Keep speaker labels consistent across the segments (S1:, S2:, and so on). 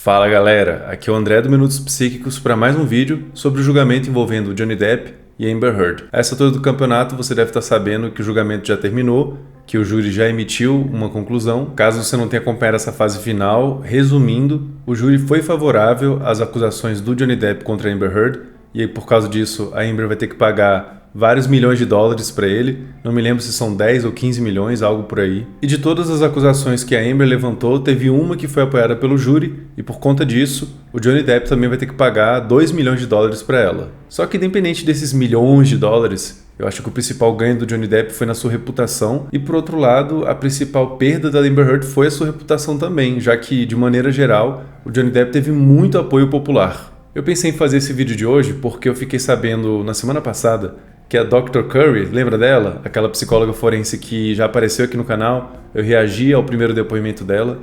S1: Fala galera, aqui é o André do Minutos Psíquicos para mais um vídeo sobre o julgamento envolvendo Johnny Depp e Amber Heard. A essa altura do campeonato você deve estar sabendo que o julgamento já terminou, que o júri já emitiu uma conclusão. Caso você não tenha acompanhado essa fase final, resumindo, o júri foi favorável às acusações do Johnny Depp contra a Amber Heard e aí, por causa disso a Amber vai ter que pagar vários milhões de dólares para ele, não me lembro se são 10 ou 15 milhões, algo por aí. E de todas as acusações que a Amber levantou, teve uma que foi apoiada pelo júri, e por conta disso, o Johnny Depp também vai ter que pagar 2 milhões de dólares para ela. Só que independente desses milhões de dólares, eu acho que o principal ganho do Johnny Depp foi na sua reputação, e por outro lado, a principal perda da Amber Heard foi a sua reputação também, já que, de maneira geral, o Johnny Depp teve muito apoio popular. Eu pensei em fazer esse vídeo de hoje porque eu fiquei sabendo na semana passada que a Dr. Curry, lembra dela? Aquela psicóloga forense que já apareceu aqui no canal, eu reagi ao primeiro depoimento dela,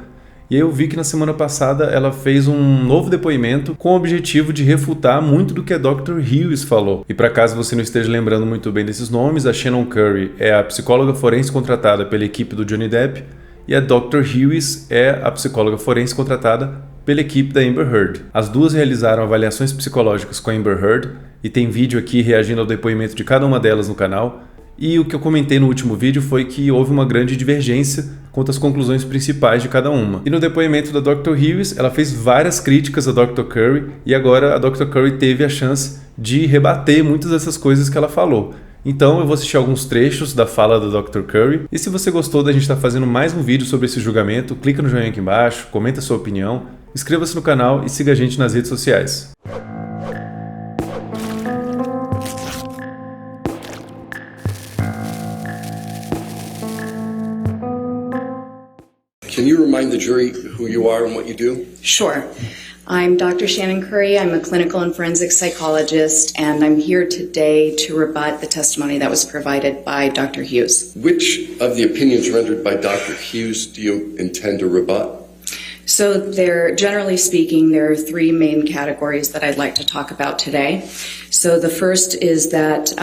S1: e aí eu vi que na semana passada ela fez um novo depoimento com o objetivo de refutar muito do que a Dr. Hughes falou. E para caso você não esteja lembrando muito bem desses nomes, a Shannon Curry é a psicóloga forense contratada pela equipe do Johnny Depp, e a Dr. Hughes é a psicóloga forense contratada pela equipe da Amber Heard. As duas realizaram avaliações psicológicas com a Amber Heard, e tem vídeo aqui reagindo ao depoimento de cada uma delas no canal, e o que eu comentei no último vídeo foi que houve uma grande divergência quanto às conclusões principais de cada uma. E no depoimento da Dr. Hughes, ela fez várias críticas à Dr. Curry, e agora a Dr. Curry teve a chance de rebater muitas dessas coisas que ela falou. Então eu vou assistir alguns trechos da fala da Dr. Curry, e se você gostou da gente estar fazendo mais um vídeo sobre esse julgamento, clica no joinha aqui embaixo, comenta a sua opinião, inscreva-se no canal e siga a gente nas redes sociais.
S2: Can you remind the jury who you are and what you do?
S3: Sure. I'm Dr. Shannon Curry. I'm a clinical and forensic psychologist, and I'm here today to rebut the testimony that was provided by Dr. Hughes.
S2: Which of the opinions rendered by Dr. Hughes do you intend to rebut?
S3: So generally speaking, there are three main categories that I'd like to talk about today. So the first is that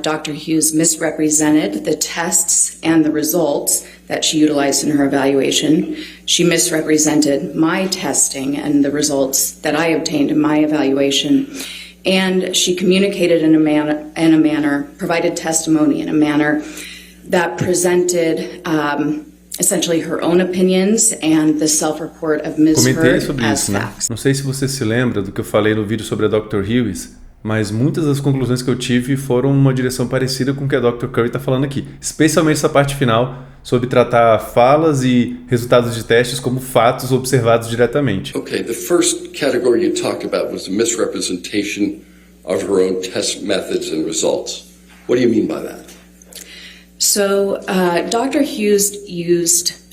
S3: Dr. Hughes misrepresented the tests and the results that she utilized in her evaluation. She misrepresented my testing and the results that I obtained in my evaluation. And she communicated in a manner, provided testimony in a manner that presented essentially her own opinions and the self-report of Ms.
S1: Comentei sobre
S3: Heard
S1: isso,
S3: as
S1: né?
S3: facts.
S1: Não sei se você se lembra do que eu falei no vídeo sobre a Dr. Hughes, mas muitas das conclusões que eu tive foram numa direção parecida com o que a Dr. Curry está falando aqui, especialmente essa parte final sobre tratar falas e resultados de testes como fatos observados diretamente.
S2: Okay, the first category you talked about was the misrepresentation of her own test methods and results. What do you mean by that?
S3: So Dr. Hughes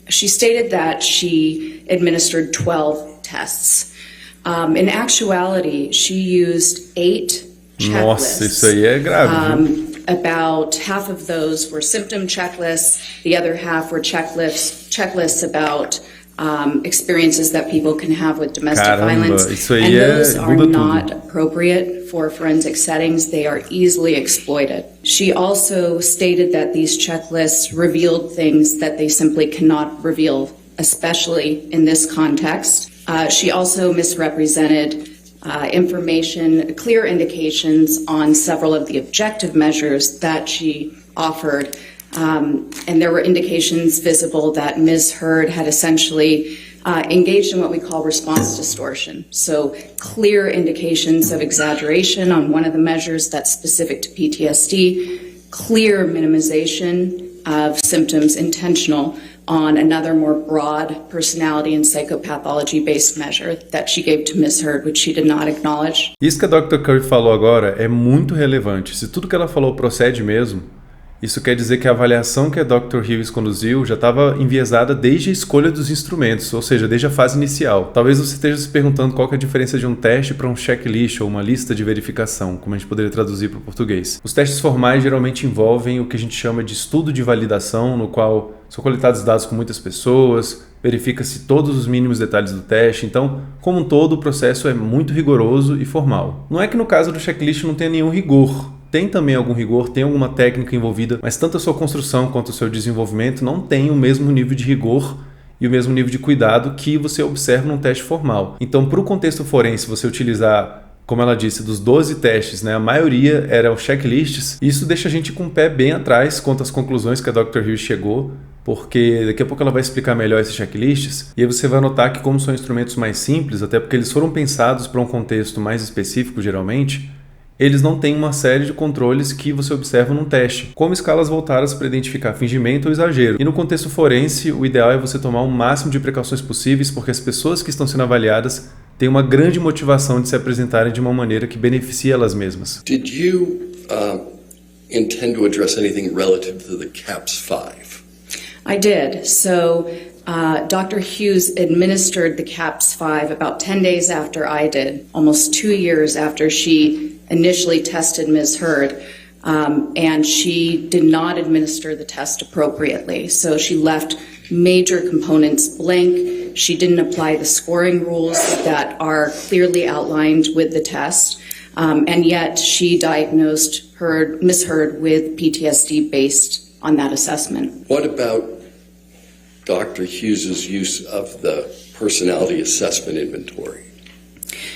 S3: she stated that she administered 12 tests. In actuality, she used 8 checklists.
S1: Nossa, isso aí é grave, viu?
S3: About half of those were symptom checklists. The other half were checklists about experiences that people can have with domestic violence.
S1: Isso aí
S3: and those are
S1: muda
S3: not
S1: tudo.
S3: appropriate for forensic settings. They are easily exploited. She also stated that these checklists revealed things that they simply cannot reveal, especially in this context. She also misrepresented information, clear indications on several of the objective measures that she offered. And there were indications visible that Ms. Heard had essentially engaged in what we call response distortion. So clear indications of exaggeration on one of the measures that's specific to PTSD, clear minimization of symptoms intentional on another more broad personality and psychopathology-based measure that she gave to Ms. Heard, which she did not acknowledge.
S1: Isso que a Dr. Curry falou agora é muito relevante. Se tudo que ela falou procede mesmo, isso quer dizer que a avaliação que a Dr. Hughes conduziu já estava enviesada desde a escolha dos instrumentos, ou seja, desde a fase inicial. Talvez você esteja se perguntando qual que é a diferença de um teste para um checklist ou uma lista de verificação, como a gente poderia traduzir para o português. Os testes formais geralmente envolvem o que a gente chama de estudo de validação, no qual são coletados dados com muitas pessoas, verifica-se todos os mínimos detalhes do teste, então, como um todo, o processo é muito rigoroso e formal. Não é que no caso do checklist não tenha nenhum rigor. Tem também algum rigor, tem alguma técnica envolvida, mas tanto a sua construção quanto o seu desenvolvimento não tem o mesmo nível de rigor e o mesmo nível de cuidado que você observa num teste formal. Então, para o contexto forense, você utilizar, como ela disse, dos 12 testes, né, a maioria eram checklists. Isso deixa a gente com o pé bem atrás quanto às conclusões que a Dr. Hughes chegou, porque daqui a pouco ela vai explicar melhor esses checklists, e aí você vai notar que, como são instrumentos mais simples, até porque eles foram pensados para um contexto mais específico geralmente, eles não têm uma série de controles que você observa num teste, como escalas voltadas para identificar fingimento ou exagero. E no contexto forense, o ideal é você tomar o máximo de precauções possíveis, porque as pessoas que estão sendo avaliadas têm uma grande motivação de se apresentarem de uma maneira que beneficie elas mesmas.
S2: Did you intend to address anything relative to the CAPS-5?
S3: I did. So Dr. Hughes administered the CAPS-5 about 10 days after I did, almost 2 years after she initially tested Ms. Heard, and she did not administer the test appropriately. So she left major components blank. She didn't apply the scoring rules that are clearly outlined with the test, and yet she diagnosed Ms. Heard with PTSD based on that assessment.
S2: What about Dr. Hughes's use of the personality assessment inventory?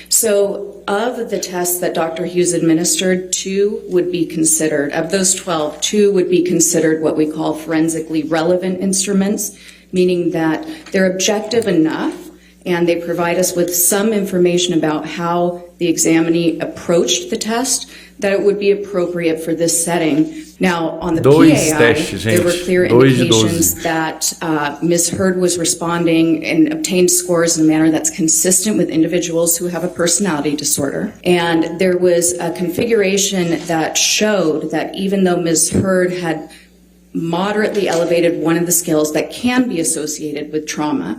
S3: So of the tests that Dr. Hughes administered, 2 would be considered, of those 12, 2 would be considered what we call forensically relevant instruments, meaning that they're objective enough and they provide us with some information about how the examinee approached the test, that it would be appropriate for this setting. Now, on the PAI, there were clear indications that Ms. Heard was responding and obtained scores in a manner that's consistent with individuals who have a personality disorder. And there was a configuration that showed that even though Ms. Heard had moderately elevated one of the skills that can be associated with trauma,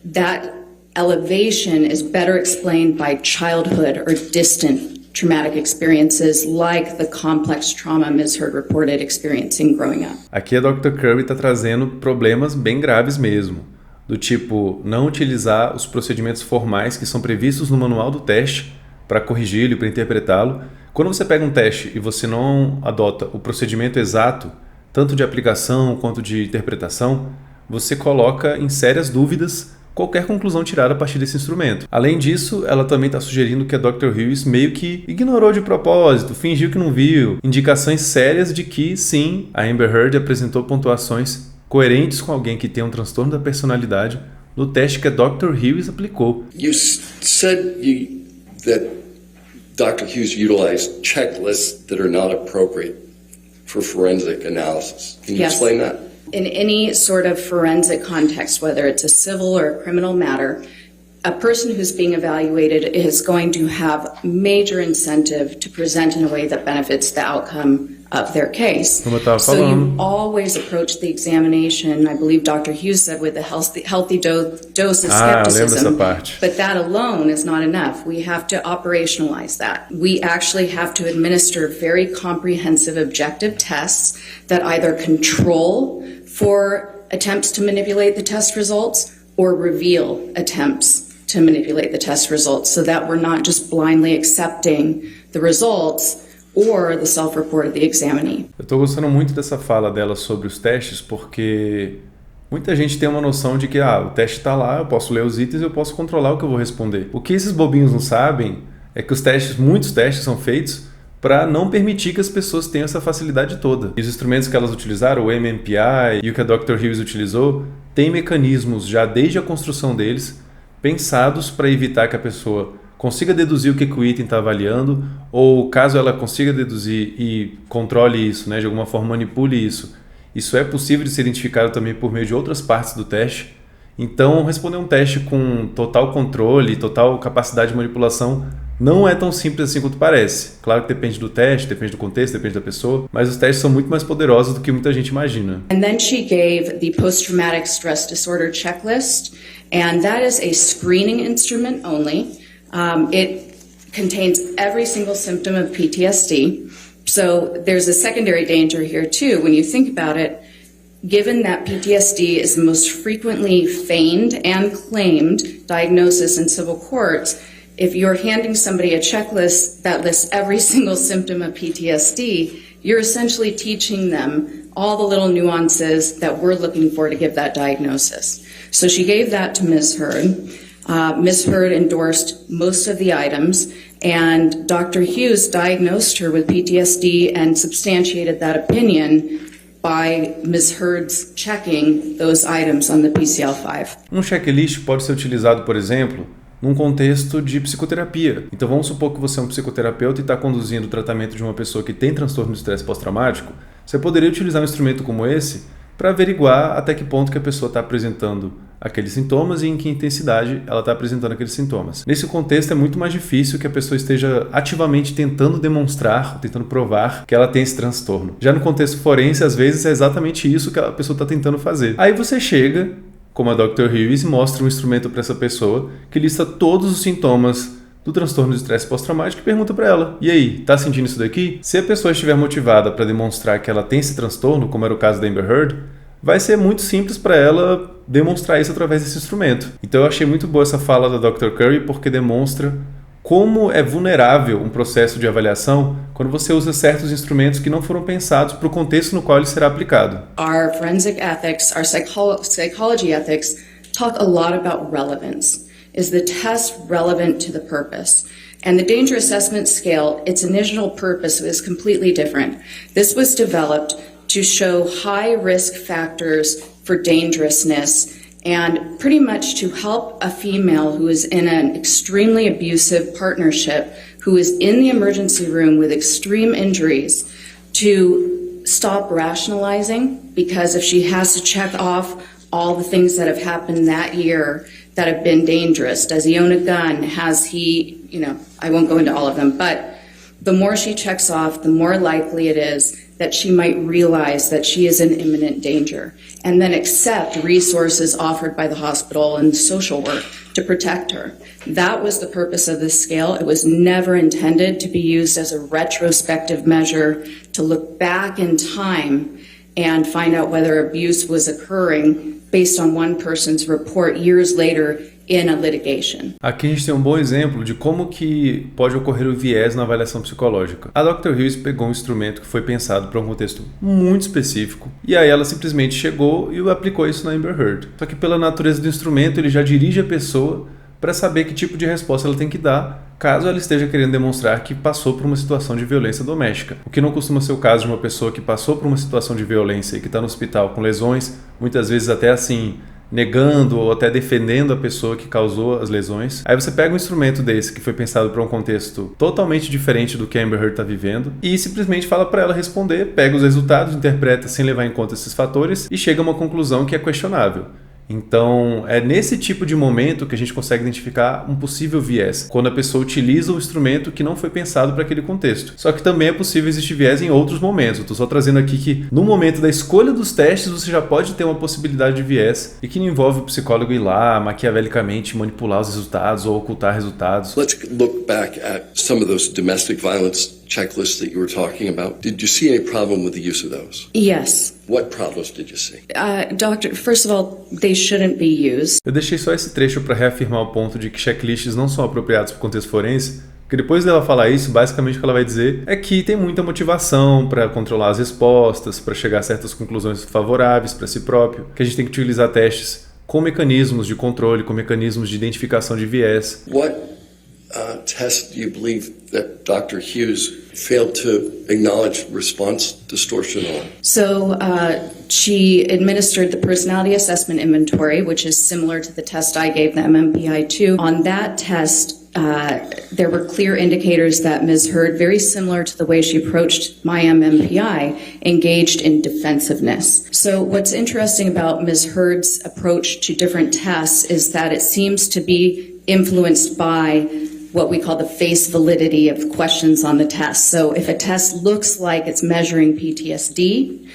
S3: that elevation is better explained by childhood or distant traumatic experiences like the complex trauma Ms. Heard reported experiencing growing up.
S1: Aqui a Dr. Curry está trazendo problemas bem graves mesmo, do tipo não utilizar os procedimentos formais que são previstos no manual do teste para corrigi-lo e para interpretá-lo. Quando você pega um teste e você não adota o procedimento exato, tanto de aplicação quanto de interpretação, você coloca em sérias dúvidas qualquer conclusão tirada a partir desse instrumento. Além disso, ela também está sugerindo que a Dr. Hughes meio que ignorou de propósito, fingiu que não viu, indicações sérias de que, sim, a Amber Heard apresentou pontuações coerentes com alguém que tem um transtorno da personalidade no teste que a Dr. Hughes aplicou.
S2: You said that Dr. Hughes utilized checklists that are not appropriate for forensic analysis. Can you explain that?
S3: In any sort of forensic context, whether it's a civil or a criminal matter, a person who's being evaluated is going to have major incentive to present in a way that benefits the outcome of their case. So you always approach the examination, I believe Dr. Hughes said, with a healthy dose of skepticism. But that alone is not enough. We have to operationalize that. We actually have to administer very comprehensive objective tests that either control for attempts to manipulate the test results or reveal attempts to manipulate the test results, so that we're not just blindly accepting the results or the self-report of the examinee.
S1: Eu estou gostando muito dessa fala dela sobre os testes, porque muita gente tem uma noção de que o teste está lá, eu posso ler os itens e eu posso controlar o que eu vou responder. O que esses bobinhos não sabem é que muitos testes são feitos para não permitir que as pessoas tenham essa facilidade toda. E os instrumentos que elas utilizaram, o MMPI e o que a Dr. Hughes utilizou, têm mecanismos já desde a construção deles pensados para evitar que a pessoa consiga deduzir o que o item está avaliando, ou caso ela consiga deduzir e controle isso, né, de alguma forma manipule isso. Isso é possível de ser identificado também por meio de outras partes do teste. Então, responder um teste com total controle, total capacidade de manipulação não é tão simples assim quanto parece. Claro que depende do teste, depende do contexto, depende da pessoa, mas os testes são muito mais poderosos do que muita gente imagina.
S3: And then she gave the post-traumatic stress disorder checklist, and that is a screening instrument only. It contains every single symptom of PTSD. So there's a secondary danger here too. When you think about it, given that PTSD is the most frequently feigned and claimed diagnosis in civil courts, if you're handing somebody a checklist that lists every single symptom of PTSD, you're essentially teaching them all the little nuances that we're looking for to give that diagnosis. So she gave that to Ms. Hurd. Ms. Hurd endorsed most of the items, and Dr. Hughes diagnosed her with PTSD and substantiated that opinion by Ms. Hurd's checking those items on the PCL-5.
S1: Checklist pode ser utilizado, por exemplo, num contexto de psicoterapia. Então vamos supor que você é um psicoterapeuta e está conduzindo o tratamento de uma pessoa que tem transtorno de estresse pós-traumático. Você poderia utilizar um instrumento como esse para averiguar até que ponto que a pessoa está apresentando aqueles sintomas e em que intensidade ela está apresentando aqueles sintomas. Nesse contexto é muito mais difícil que a pessoa esteja ativamente tentando demonstrar, tentando provar que ela tem esse transtorno. Já no contexto forense, às vezes é exatamente isso que a pessoa está tentando fazer. Aí você chega, como a Dr. Hughes, e mostra um instrumento para essa pessoa que lista todos os sintomas do transtorno de estresse pós-traumático e pergunta para ela: e aí, tá sentindo isso daqui? Se a pessoa estiver motivada para demonstrar que ela tem esse transtorno, como era o caso da Amber Heard, vai ser muito simples para ela demonstrar isso através desse instrumento. Então eu achei muito boa essa fala da Dr. Curry, porque demonstra como é vulnerável um processo de avaliação quando você usa certos instrumentos que não foram pensados para o contexto no qual ele será aplicado.
S3: Our forensic ethics, our psychology ethics talk a lot about relevance. Is the test relevant to the purpose? And the danger assessment scale, its initial purpose was completely different. This was developed to show high risk factors for dangerousness and pretty much to help a female who is in an extremely abusive partnership, who is in the emergency room with extreme injuries, to stop rationalizing, because if she has to check off all the things that have happened that year that have been dangerous. Does he own a gun? Has he, I won't go into all of them, but the more she checks off, the more likely it is that she might realize that she is in imminent danger and then accept resources offered by the hospital and social work to protect her. That was the purpose of this scale. It was never intended to be used as a retrospective measure to look back in time and find out whether abuse was occurring based on one person's report years later in a litigation.
S1: Aqui a gente tem um bom exemplo de como que pode ocorrer o viés na avaliação psicológica. A Dr. Hughes pegou um instrumento que foi pensado para um contexto muito específico e aí ela simplesmente chegou e aplicou isso na Amber Heard. Só que pela natureza do instrumento ele já dirige a pessoa para saber que tipo de resposta ela tem que dar caso ela esteja querendo demonstrar que passou por uma situação de violência doméstica. O que não costuma ser o caso de uma pessoa que passou por uma situação de violência e que está no hospital com lesões, muitas vezes até assim, negando ou até defendendo a pessoa que causou as lesões. Aí você pega um instrumento desse que foi pensado para um contexto totalmente diferente do que a Amber Heard está vivendo e simplesmente fala para ela responder, pega os resultados, interpreta sem levar em conta esses fatores e chega a uma conclusão que é questionável. Então, é nesse tipo de momento que a gente consegue identificar um possível viés, quando a pessoa utiliza um instrumento que não foi pensado para aquele contexto. Só que também é possível existir viés em outros momentos. Eu estou só trazendo aqui que no momento da escolha dos testes você já pode ter uma possibilidade de viés e que não envolve o psicólogo ir lá maquiavelicamente manipular os resultados ou ocultar resultados.
S2: Let's look back at some of those domestic violence checklists that you were talking about. Did you see any problem with the use of those?
S3: Yes.
S2: What problems did you see?
S3: Doctor, first of all, they shouldn't be used.
S1: Eu deixei só esse trecho para reafirmar o ponto de que checklists não são apropriados para o contexto forense, porque depois dela falar isso, basicamente o que ela vai dizer é que tem muita motivação para controlar as respostas, para chegar a certas conclusões favoráveis para si próprio, que a gente tem que utilizar testes com mecanismos de controle, com mecanismos de identificação de viés.
S2: What test do you believe that Dr. Hughes failed to acknowledge response distortion on?
S3: So she administered the personality assessment inventory, which is similar to the test I gave the MMPI-2. On that test, there were clear indicators that Ms. Heard, very similar to the way she approached my MMPI, engaged in defensiveness. So what's interesting about Ms. Heard's approach to different tests is that it seems to be influenced by what we call the face validity of questions on the test. So if a test looks like it's measuring PTSD,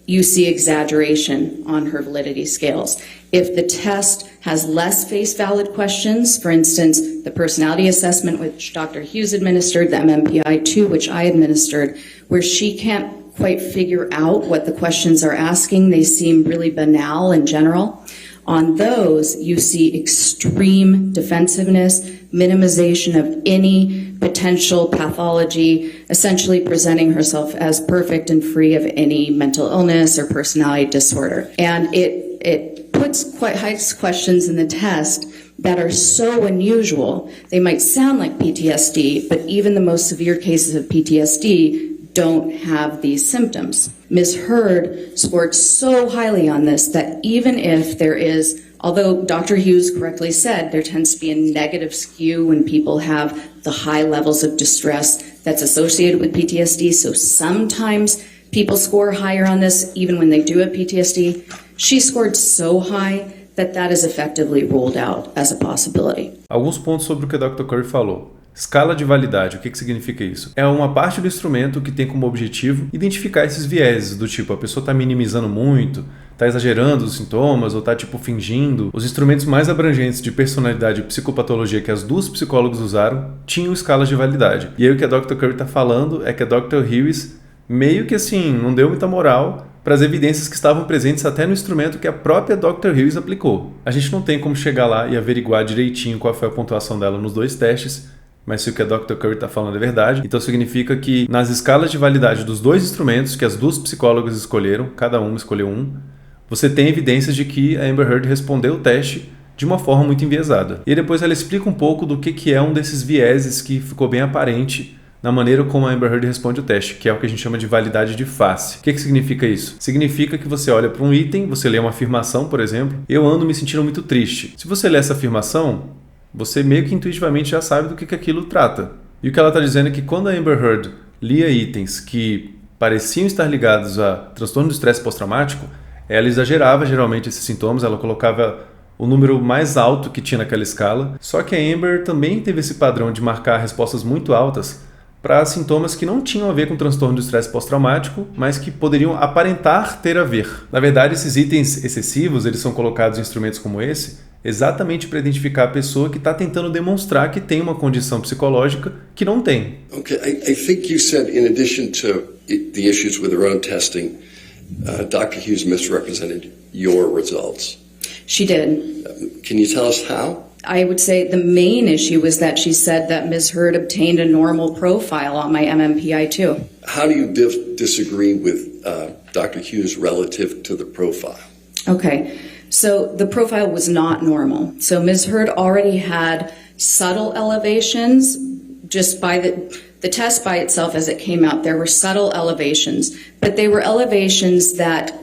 S3: you see exaggeration on her validity scales. If the test has less face valid questions, for instance, the personality assessment which Dr. Hughes administered, the MMPI-2 which I administered, where she can't quite figure out what the questions are asking, they seem really banal in general. On those, you see extreme defensiveness, minimization of any potential pathology, essentially presenting herself as perfect and free of any mental illness or personality disorder. And it puts quite high questions in the test that are so unusual. They might sound like PTSD, but even the most severe cases of PTSD don't have these symptoms. Ms. Hurd scored so highly on this that even if there is, although Dr. Hughes correctly said there tends to be a negative skew when people have the high levels of distress that's associated with PTSD, so sometimes people score higher on this even when they do have PTSD, she scored so high that that is effectively ruled out as a possibility.
S1: Alguns pontos sobre o que a Dr. Curry falou. Escala de validade, o que significa isso? É uma parte do instrumento que tem como objetivo identificar esses vieses, do tipo, a pessoa está minimizando muito, está exagerando os sintomas ou está tipo fingindo. Os instrumentos mais abrangentes de personalidade e psicopatologia que as duas psicólogos usaram tinham escalas de validade. E aí o que a Dr. Curry está falando é que a Dr. Hughes meio que assim, não deu muita moral para as evidências que estavam presentes até no instrumento que a própria Dr. Hughes aplicou. A gente não tem como chegar lá e averiguar direitinho qual foi a pontuação dela nos dois testes, mas se o que a Dr. Curry está falando é verdade, então significa que nas escalas de validade dos dois instrumentos que as duas psicólogas escolheram, cada uma escolheu um, você tem evidências de que a Amber Heard respondeu o teste de uma forma muito enviesada. E depois ela explica um pouco do que é um desses vieses que ficou bem aparente na maneira como a Amber Heard responde o teste, que é o que a gente chama de validade de face. O que significa isso? Significa que você olha para um item, você lê uma afirmação, por exemplo, eu ando me sentindo muito triste. Se você lê essa afirmação, você meio que intuitivamente já sabe do que aquilo trata. E o que ela está dizendo é que quando a Amber Heard lia itens que pareciam estar ligados a transtorno do estresse pós-traumático, ela exagerava geralmente esses sintomas, ela colocava o número mais alto que tinha naquela escala. Só que a Amber também teve esse padrão de marcar respostas muito altas para sintomas que não tinham a ver com transtorno do estresse pós-traumático, mas que poderiam aparentar ter a ver. Na verdade, esses itens excessivos, eles são colocados em instrumentos como esse, exatamente para identificar a pessoa que está tentando demonstrar que tem uma condição psicológica que não tem.
S2: Okay, I think you said, in addition to the issues with her own testing, Dr. Hughes misrepresented your results.
S3: She did.
S2: Can you tell us how?
S3: I would say the main issue was that she said that Ms. Hurd obtained a normal profile on my MMPI-2.
S2: How do you disagree with Dr. Hughes relative to the profile?
S3: Okay, so the profile was not normal. So Ms. Hurd already had subtle elevations just by the test by itself as it came out. There were subtle elevations, but they were elevations that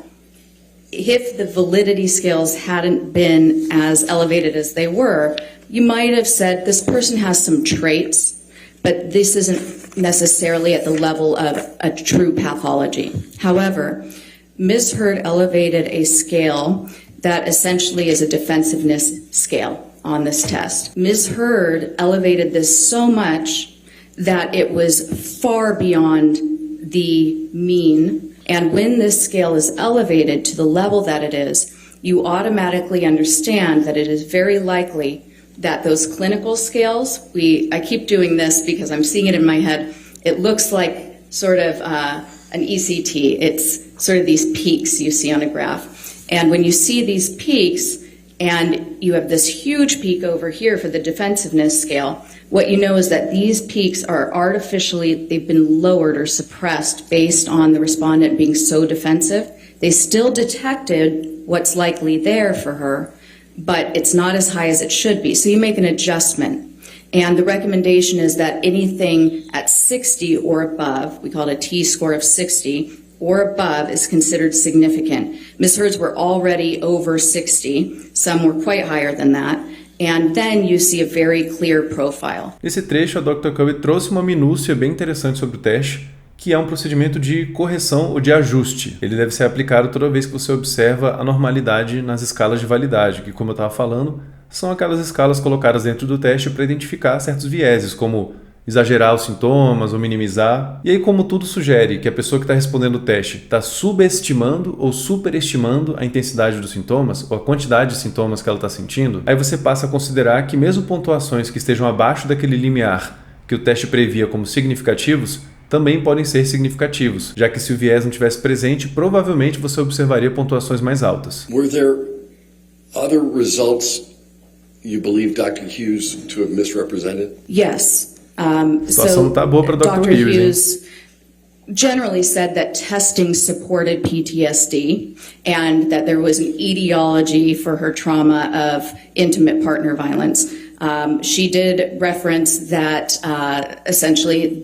S3: if the validity scales hadn't been as elevated as they were, you might have said this person has some traits, but this isn't necessarily at the level of a true pathology. However, Ms. Hurd elevated a scale that essentially is a defensiveness scale on this test. Ms. Hurd elevated this so much that it was far beyond the mean. And when this scale is elevated to the level that it is, you automatically understand that it is very likely that those clinical scales, I keep doing this because I'm seeing it in my head, it looks like sort of an ECT. It's sort of these peaks you see on a graph. And when you see these peaks, and you have this huge peak over here for the defensiveness scale, what you know is that these peaks are artificially, they've been lowered or suppressed based on the respondent being so defensive. They still detected what's likely there for her, but it's not as high as it should be. So you make an adjustment. And the recommendation is that anything at 60 or above, we call it a T-score of 60, or above is considered significant. Ms. Hurd's were already over 60, some were quite higher than that, and then you see a very clear profile.
S1: Nesse trecho, a Dr. Curry trouxe uma minúcia bem interessante sobre o teste, que é um procedimento de correção ou de ajuste. Ele deve ser aplicado toda vez que você observa a normalidade nas escalas de validade, que, como eu estava falando, são aquelas escalas colocadas dentro do teste para identificar certos vieses, como exagerar os sintomas ou minimizar. E aí, como tudo sugere que a pessoa que está respondendo o teste está subestimando ou superestimando a intensidade dos sintomas ou a quantidade de sintomas que ela está sentindo, aí você passa a considerar que mesmo pontuações que estejam abaixo daquele limiar que o teste previa como significativos, também podem ser significativos, já que se o viés não estivesse presente, provavelmente você observaria pontuações mais altas.
S2: Were there other results you believe Dr. Hughes to have misrepresented?
S3: Yes.
S1: So Dr.
S3: Hughes generally said that testing supported PTSD and that there was an etiology for her trauma of intimate partner violence. She did reference that essentially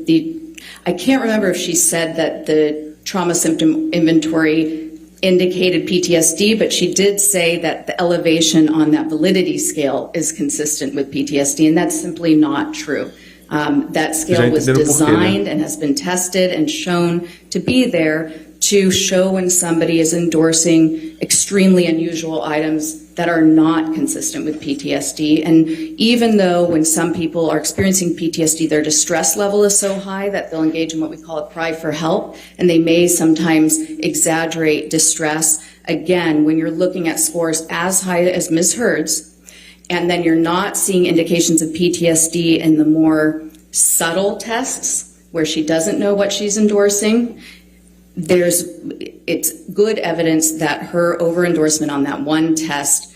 S3: I can't remember if she said that the trauma symptom inventory indicated PTSD, but she did say that the elevation on that validity scale is consistent with PTSD, and that's simply not true. That scale was designed and has been tested and shown to be there to show when somebody is endorsing extremely unusual items that are not consistent with PTSD. And even though when some people are experiencing PTSD, their distress level is so high that they'll engage in what we call a cry for help, and they may sometimes exaggerate distress. Again, when you're looking at scores as high as Ms. Hurd's, and then you're not seeing indications of PTSD in the more subtle tests where she doesn't know what she's endorsing, it's good evidence that her over-endorsement on that one test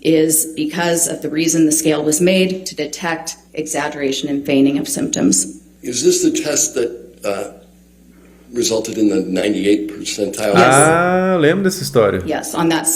S3: is because of the reason the scale was made, to detect exaggeration and feigning of symptoms.
S2: Is this the test that resulted in the 98th percentile?
S1: Ah, lembro dessa história.
S3: Yes, on that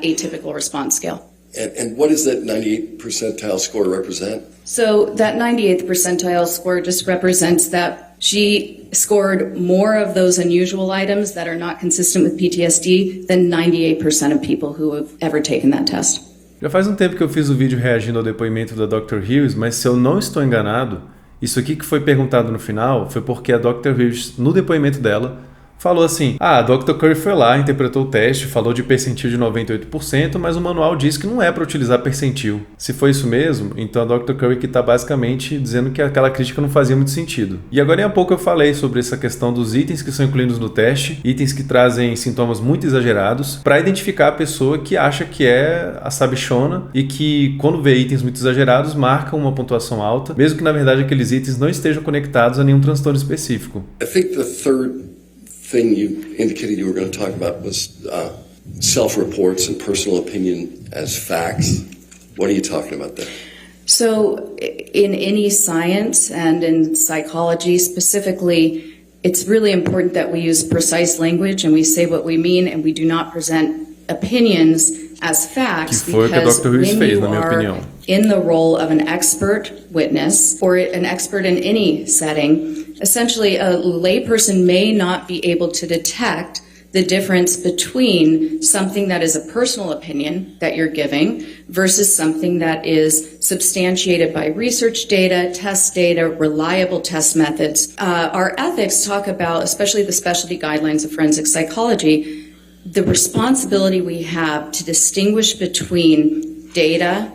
S3: atypical response scale.
S2: And what does that 98th percentile score represent?
S3: So that 98th percentile score just represents that she scored more of those unusual items that are not consistent with PTSD than 98% of people who have ever taken that test.
S1: Já faz tempo que eu fiz o vídeo reagindo ao depoimento da Dr. Hughes, mas se eu não estou enganado, isso aqui que foi perguntado no final foi porque a Dr. Hughes, no depoimento dela, falou assim: a Dr. Curry foi lá, interpretou o teste, falou de percentil de 98%, mas o manual diz que não é para utilizar percentil. Se foi isso mesmo, então a Dr. Curry que está basicamente dizendo que aquela crítica não fazia muito sentido. E agora há pouco eu falei sobre essa questão dos itens que são incluídos no teste, itens que trazem sintomas muito exagerados, para identificar a pessoa que acha que é a sabichona e que, quando vê itens muito exagerados, marca uma pontuação alta, mesmo que na verdade aqueles itens não estejam conectados a nenhum transtorno específico.
S2: I think the third thing you indicated you were going to talk about was self-reports and personal opinion as facts. What are you talking about there?
S3: So in any science and in psychology specifically, it's really important that we use precise language and we say what we mean and we do not present opinions as facts, because when you are in the role of an expert witness or an expert in any setting, essentially a layperson may not be able to detect the difference between something that is a personal opinion that you're giving versus something that is substantiated by research data, test data, reliable test methods. Our ethics talk about, especially the specialty guidelines of forensic psychology, the responsibility we have to distinguish between data,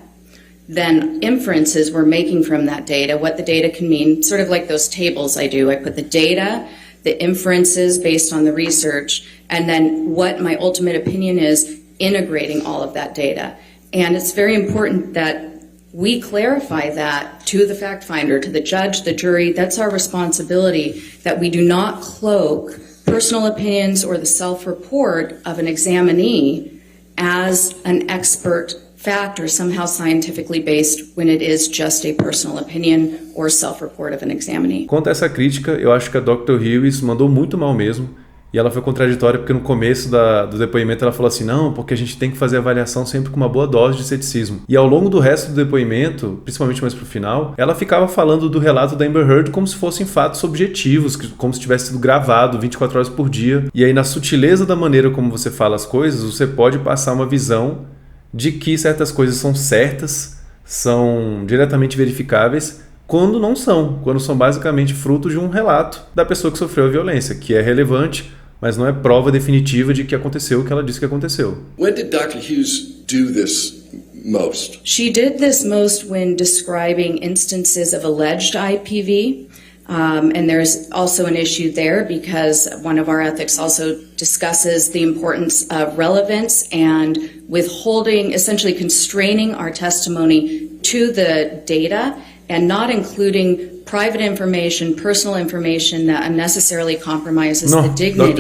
S3: then inferences we're making from that data, what the data can mean, sort of like those tables I do. I put the data, the inferences based on the research, and then what my ultimate opinion is, integrating all of that data. And it's very important that we clarify that to the fact finder, to the judge, the jury. That's our responsibility, that we do not cloak personal opinions or the self-report of an examinee as an expert fact or somehow scientifically based when it is just a personal opinion or self-report of an examinee.
S1: Quanto a essa crítica, eu acho que a Dr. Hughes mandou muito mal mesmo, e ela foi contraditória porque no começo do depoimento ela falou assim: não, porque a gente tem que fazer a avaliação sempre com uma boa dose de ceticismo. E ao longo do resto do depoimento, principalmente mais pro final, ela ficava falando do relato da Amber Heard como se fossem fatos objetivos, como se tivesse sido gravado 24 horas por dia. E aí, na sutileza da maneira como você fala as coisas, você pode passar uma visão de que certas coisas são certas, são diretamente verificáveis, quando não são, quando são basicamente fruto de um relato da pessoa que sofreu a violência, que é relevante, mas não é prova definitiva de que aconteceu o que ela disse que aconteceu.
S2: When did Dr. Hughes do this most?
S3: She did this most when describing instances of alleged IPV. And there's also an issue there because one of our ethics also discusses the importance of relevance and withholding, essentially constraining our testimony to the data and not including private information, personal information that unnecessarily compromises the dignity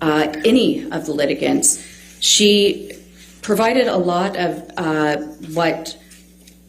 S3: of any of the litigants. She provided a lot of what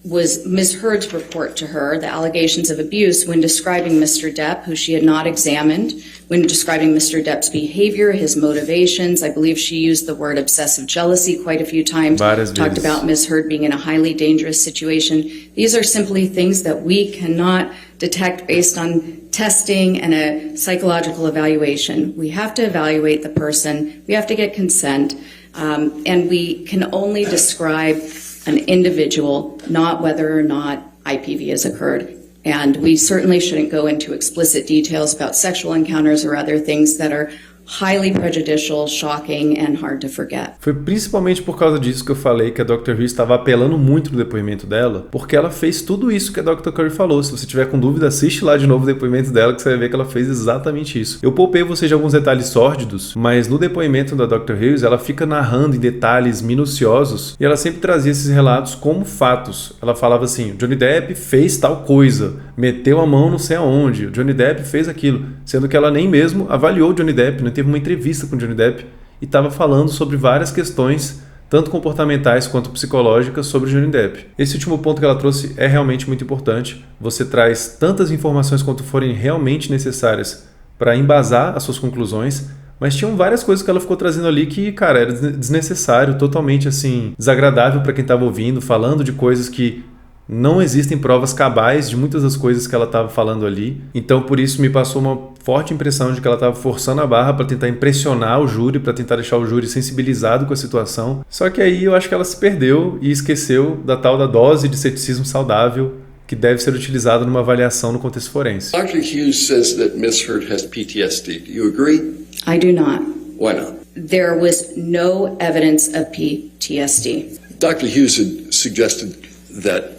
S3: was Ms. Heard's report to her, the allegations of abuse, when describing Mr. Depp, who she had not examined, when describing Mr. Depp's behavior, his motivations. I believe she used the word obsessive jealousy quite a few times, talked about Ms. Heard being in a highly dangerous situation. These are simply things that we cannot detect based on testing and a psychological evaluation. We have to evaluate the person, we have to get consent, and we can only describe an individual, not whether or not IPV has occurred. And we certainly shouldn't go into explicit details about sexual encounters or other things that are highly prejudicial, shocking, and hard to forget.
S1: Foi principalmente por causa disso que eu falei que a Dr. Hughes estava apelando muito no depoimento dela, porque ela fez tudo isso que a Dr. Curry falou. Se você tiver com dúvida, assiste lá de novo o depoimento dela que você vai ver que ela fez exatamente isso. Eu poupei você de alguns detalhes sórdidos, mas no depoimento da Dr. Hughes, ela fica narrando em detalhes minuciosos e ela sempre trazia esses relatos como fatos. Ela falava assim, o Johnny Depp fez tal coisa, meteu a mão não sei aonde, o Johnny Depp fez aquilo, sendo que ela nem mesmo avaliou o Johnny Depp, não teve uma entrevista com o Johnny Depp e estava falando sobre várias questões, tanto comportamentais quanto psicológicas, sobre o Johnny Depp. Esse último ponto que ela trouxe é realmente muito importante. Você traz tantas informações quanto forem realmente necessárias para embasar as suas conclusões, mas tinham várias coisas que ela ficou trazendo ali que, cara, era desnecessário, totalmente assim, desagradável para quem estava ouvindo, falando de coisas que não existem provas cabais de muitas das coisas que ela estava falando ali. Então, por isso, me passou uma forte impressão de que ela estava forçando a barra para tentar impressionar o júri, para tentar deixar o júri sensibilizado com a situação. Só que aí eu acho que ela se perdeu e esqueceu da tal da dose de ceticismo saudável que deve ser utilizada numa avaliação no contexto forense.
S2: Dr. Hughes says that Ms. Heard has PTSD. Do you agree?
S3: I do not.
S2: Why not?
S3: There was no evidence of PTSD.
S2: Dr. Hughes had suggested that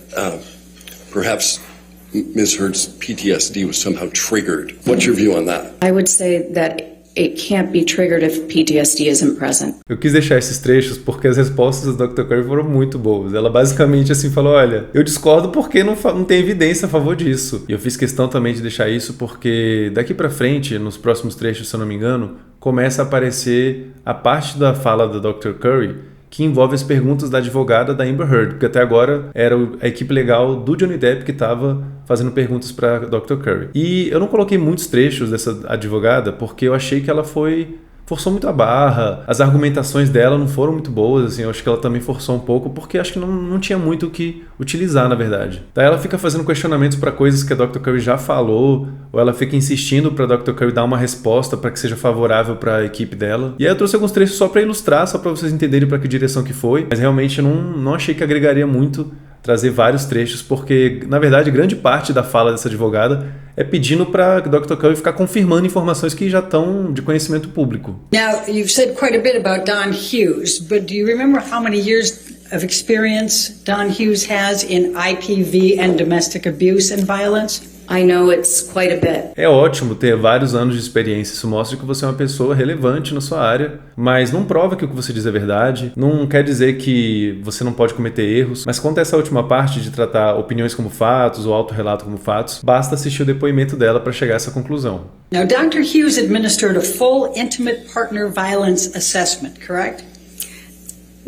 S2: perhaps Ms. Heard's PTSD was somehow triggered. What's your view on that?
S3: I would say that it can't be triggered if PTSD isn't present.
S1: Eu quis deixar esses trechos porque as respostas da Dr. Curry foram muito boas. Ela basicamente assim falou, olha, eu discordo porque não tem evidência a favor disso. E eu fiz questão também de deixar isso porque daqui pra frente, nos próximos trechos, se eu não me engano, começa a aparecer a parte da fala da Dr. Curry que envolve as perguntas da advogada da Amber Heard, porque até agora era a equipe legal do Johnny Depp que estava fazendo perguntas para a Dr. Curry. E eu não coloquei muitos trechos dessa advogada porque eu achei que ela forçou muito a barra, as argumentações dela não foram muito boas, assim, eu acho que ela também forçou um pouco, porque acho que não tinha muito o que utilizar, na verdade. Daí ela fica fazendo questionamentos para coisas que a Dr. Curry já falou, ou ela fica insistindo para a Dr. Curry dar uma resposta para que seja favorável para a equipe dela. E aí eu trouxe alguns trechos só para ilustrar, só para vocês entenderem para que direção que foi, mas realmente eu não achei que agregaria muito trazer vários trechos, porque, na verdade, grande parte da fala dessa advogada é pedindo para a Dr. Curry ficar confirmando informações que já estão de conhecimento público.
S4: Now, you've said quite a bit about Don Hughes, but do you remember how many years of experience Don Hughes has in IPV and domestic abuse and violence?
S3: I know it's quite a bit.
S1: É ótimo ter vários anos de experiência, isso mostra que você é uma pessoa relevante na sua área, mas não prova que o que você diz é verdade, não quer dizer que você não pode cometer erros, mas quanto a essa última parte de tratar opiniões como fatos ou autorrelato como fatos, basta assistir o depoimento dela para chegar a essa conclusão.
S4: Now, Dr. Hughes administered a full intimate partner violence assessment, correct?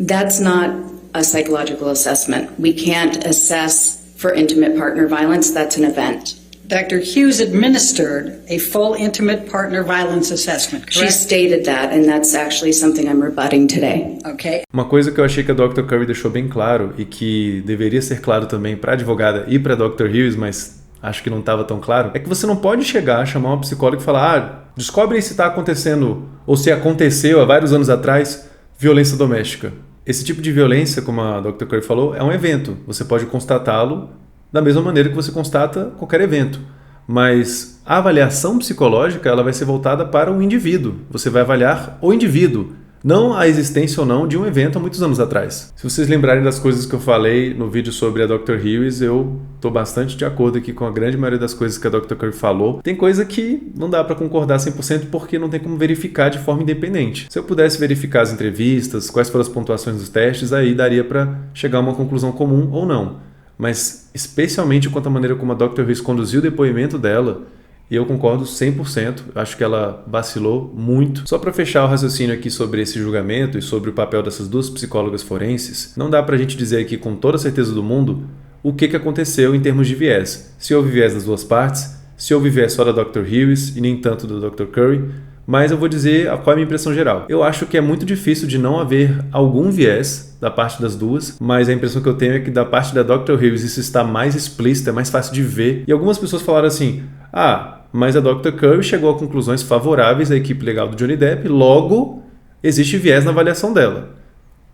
S3: That's not a psychological assessment. We can't assess for intimate partner violence. That's an event.
S4: Dr. Hughes administered a full intimate partner violence assessment, correct?
S3: She stated that, and that's actually something I'm rebutting today.
S4: Okay.
S1: Uma coisa que eu achei que a Dr. Curry deixou bem claro e que deveria ser claro também para a advogada e para a Dr. Hughes, mas acho que não estava tão claro, é que você não pode chegar, chamar uma psicóloga e falar, descobre se está acontecendo ou se aconteceu há vários anos atrás violência doméstica. Esse tipo de violência, como a Dr. Curry falou, é um evento. Você pode constatá-lo da mesma maneira que você constata qualquer evento. Mas a avaliação psicológica ela vai ser voltada para o indivíduo. Você vai avaliar o indivíduo, não a existência ou não de um evento há muitos anos atrás. Se vocês lembrarem das coisas que eu falei no vídeo sobre a Dr. Hughes, eu estou bastante de acordo aqui com a grande maioria das coisas que a Dr. Curry falou. Tem coisa que não dá para concordar 100% porque não tem como verificar de forma independente. Se eu pudesse verificar as entrevistas, quais foram as pontuações dos testes, aí daria para chegar a uma conclusão comum ou não. Mas, especialmente quanto à maneira como a Dr. Hughes conduziu o depoimento dela, E eu concordo 100%, acho que ela vacilou muito. Só para fechar o raciocínio aqui sobre esse julgamento e sobre o papel dessas duas psicólogas forenses, não dá pra gente dizer aqui com toda a certeza do mundo o que aconteceu em termos de viés. Se houve viés das duas partes, se houve viés só da Dr. Hughes e nem tanto da Dr. Curry, mas eu vou dizer qual é a minha impressão geral. Eu acho que é muito difícil de não haver algum viés da parte das duas, mas a impressão que eu tenho é que da parte da Dr. Hughes isso está mais explícito, é mais fácil de ver. E algumas pessoas falaram assim, mas a Dr. Curry chegou a conclusões favoráveis à equipe legal do Johnny Depp, logo existe viés na avaliação dela.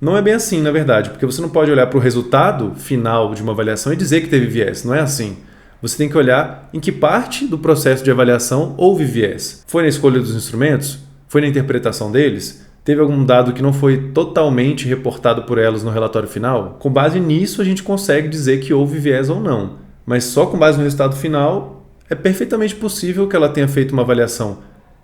S1: Não é bem assim, na verdade, porque você não pode olhar para o resultado final de uma avaliação e dizer que teve viés, não é assim. Você tem que olhar em que parte do processo de avaliação houve viés. Foi na escolha dos instrumentos? Foi na interpretação deles? Teve algum dado que não foi totalmente reportado por elas no relatório final? Com base nisso, a gente consegue dizer que houve viés ou não. Mas só com base no resultado final, é perfeitamente possível que ela tenha feito uma avaliação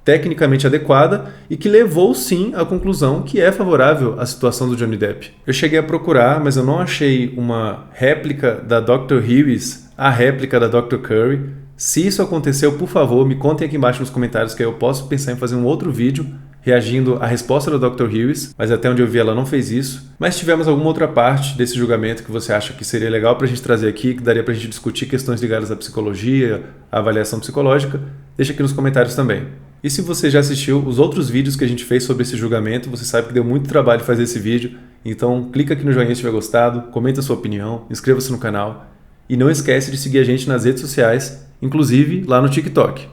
S1: tecnicamente adequada e que levou sim à conclusão que é favorável à situação do Johnny Depp. Eu cheguei a procurar, mas eu não achei uma réplica da Dr. Hughes, a réplica da Dr. Curry. Se isso aconteceu, por favor, me contem aqui embaixo nos comentários que eu posso pensar em fazer um outro vídeo reagindo à resposta da Dr. Hughes, mas até onde eu vi ela não fez isso. Mas se tivermos alguma outra parte desse julgamento que você acha que seria legal para a gente trazer aqui, que daria para a gente discutir questões ligadas à psicologia, à avaliação psicológica, deixa aqui nos comentários também. E se você já assistiu os outros vídeos que a gente fez sobre esse julgamento, você sabe que deu muito trabalho fazer esse vídeo, então clica aqui no joinha se tiver gostado, comenta a sua opinião, inscreva-se no canal e não esquece de seguir a gente nas redes sociais, inclusive lá no TikTok.